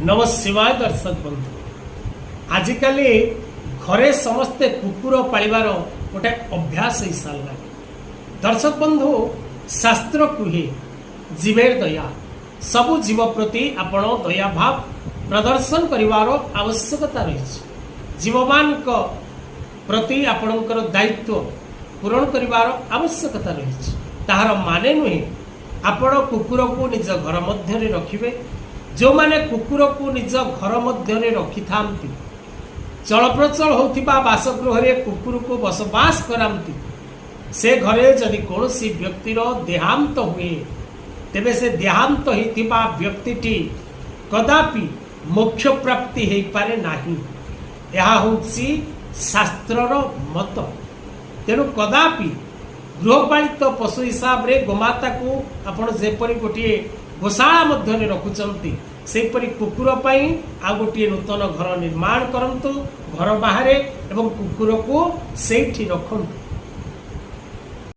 नम शिवाय दर्शक बंधु आजिकल घरे समस्ते कुकुर पालिबार गोटे अभ्यास हो सारा। दर्शक बंधु शास्त्र कुहे जीवेर दया सबु जीव प्रति आपण दया भाव प्रदर्शन करिवार आवश्यकता रही। जीवमान प्रति आपणकर दायित्व पूरण करिवार आवश्यकता रही। ताहार माने नुहे आपण कुकुर को निज घर मध्य रखिबे। जो माने कुकुर को निज घर मध्य रखि थांती चलप्रचल होतिबा बासगृह रे कुकुर को बसवास करांती से घरे जदि कौनसी व्यक्तिर देहांत हुए तेबे से देहांत होइतिबा व्यक्तिटी कदापि मोक्ष प्राप्ति हेई पारे नाही। यह होछि शास्त्रर मत। तेणु कदापि गृहपालित पशु हिसाब रे गोमाता को आपण जेपरि गोटे गोशाला मध्य रखुचंती सेपरि कुकुर पाई आ गोटे नूतन घर निर्माण करंतु। घर बाहर एवं कुकुर को सेठी रखंतु।